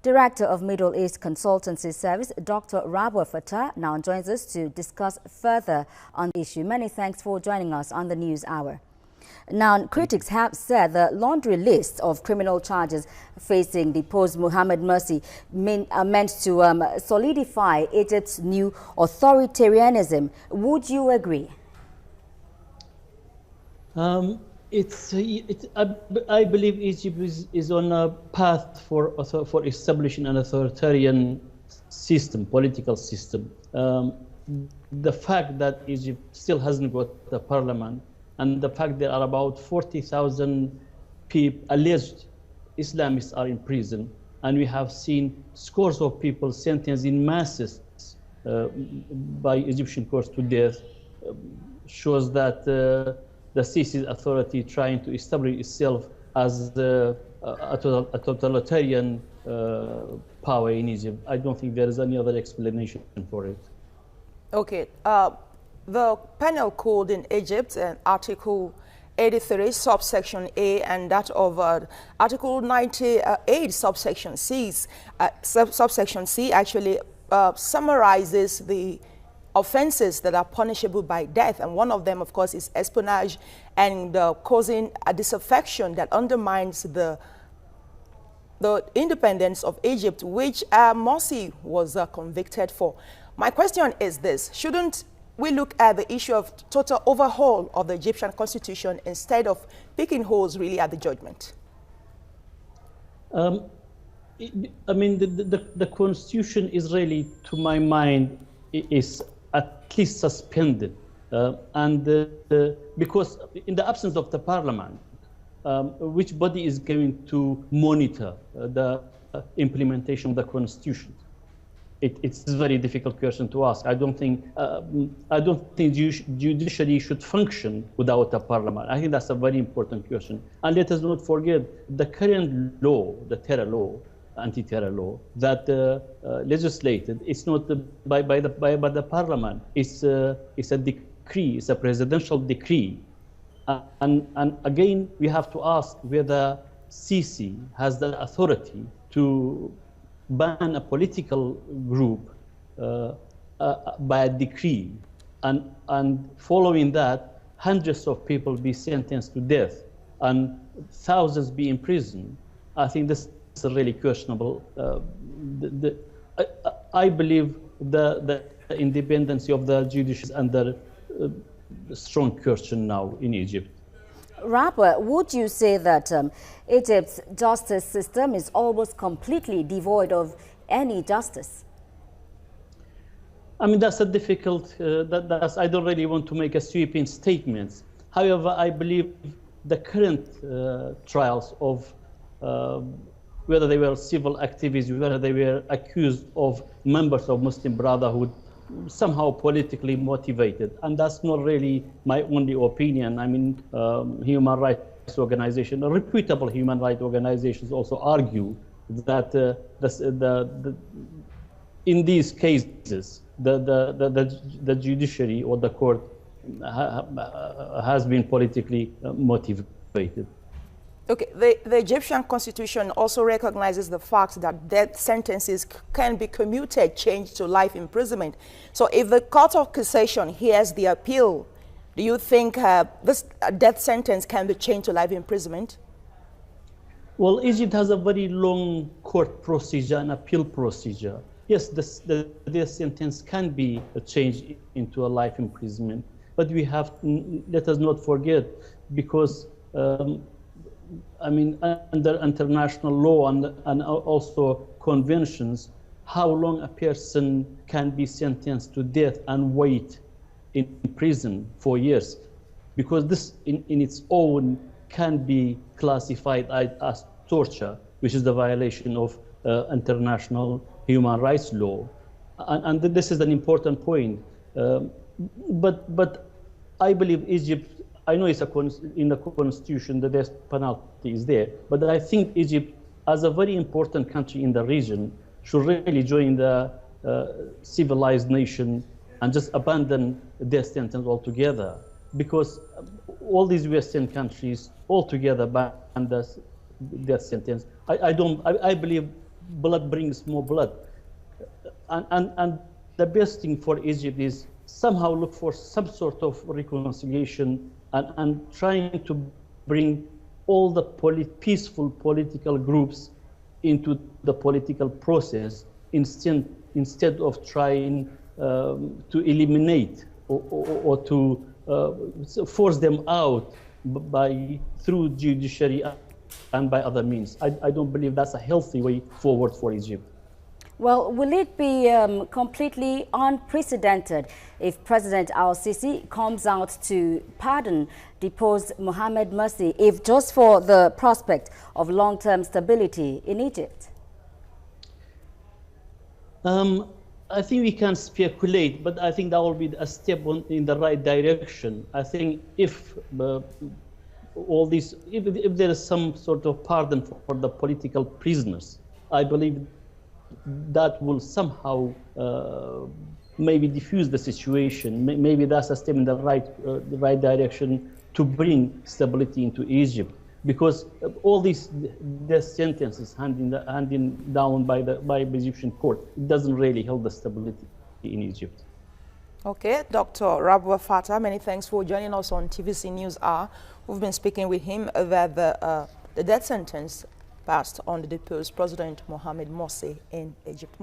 Director of Middle East Consultancy Service, Dr Rebwar Fatah, now joins us to discuss further on the issue. Many thanks for joining us on the News Hour. Now, critics have said the laundry list of criminal charges facing the post-Mohammed Morsi are meant to solidify Egypt's new authoritarianism. Would you agree? I believe Egypt is on a path for establishing an authoritarian system, political system. The fact that Egypt still hasn't got a parliament, and the fact there are about 40,000 alleged Islamists are in prison, and we have seen scores of people sentenced in masses by Egyptian courts to death, shows that the Sisi's authority trying to establish itself as a totalitarian power in Egypt. I don't think there is any other explanation for it. Okay. The penal code in Egypt, Article 83, subsection A, and that of Article 98, subsection C, actually summarizes the offenses that are punishable by death. And one of them, of course, is espionage and causing a disaffection that undermines the independence of Egypt, which Morsi was convicted for. My question is this: shouldn't we look at the issue of total overhaul of the Egyptian constitution instead of picking holes really at the judgment? I mean, the constitution is really, to my mind, is at least suspended. Because in the absence of the parliament, which body is going to monitor the implementation of the constitution? It's a very difficult question to ask. I don't think judiciary should function without a parliament. I think that's a very important question. And let us not forget the current law, the terror law, anti-terror law that legislated. It's not by the parliament. It's a decree. It's a presidential decree. And again, we have to ask whether Sisi has the authority to ban a political group by a decree, and following that, hundreds of people be sentenced to death and thousands be imprisoned. I think this is really questionable. I believe the independence of the judiciary is under strong question now in Egypt. Rebwar, would you say that Egypt's justice system is almost completely devoid of any justice? I mean, that's a difficult, I don't really want to make a sweeping statement. However, I believe the current trials of whether they were civil activists, whether they were accused of members of Muslim Brotherhood, somehow politically motivated, and that's not really my only opinion. I mean, human rights organizations, reputable human rights organizations, also argue that in these cases, the judiciary or the court has been politically motivated. Okay, the Egyptian constitution also recognizes the fact that death sentences can be commuted, changed to life imprisonment. So if the Court of Cassation hears the appeal, do you think this death sentence can be changed to life imprisonment? Well, Egypt has a very long court procedure and appeal procedure. Yes, the death sentence can be changed into a life imprisonment, but we have, let us not forget, because I mean, under international law and also conventions, how long a person can be sentenced to death and wait in prison for years, because this in its own can be classified as torture, which is the violation of international human rights law. And this is an important point. But I believe Egypt, I know it's in the constitution the death penalty is there, but I think Egypt, as a very important country in the region, should really join the civilized nation and just abandon death sentence altogether, because all these Western countries altogether ban the death sentence. I believe blood brings more blood. And the best thing for Egypt is somehow look for some sort of reconciliation and trying to bring all the peaceful political groups into the political process instead of trying to eliminate or to force them out through judiciary and by other means. I don't believe that's a healthy way forward for Egypt. Well, will it be completely unprecedented if President al-Sisi comes out to pardon deposed Mohammed Morsi, if just for the prospect of long-term stability in Egypt? I think we can speculate, but I think that will be a step in the right direction. I think if if there is some sort of pardon for the political prisoners, I believe that will somehow maybe diffuse the situation. Maybe that's a step in the right direction to bring stability into Egypt, because all these death sentences handing down by the Egyptian court, it doesn't really help the stability in Egypt. Okay, Dr. Rebwar Fatah, many thanks for joining us on TVC News Hour. We've been speaking with him about the death sentence passed on the deposed President Mohammed Morsi in Egypt.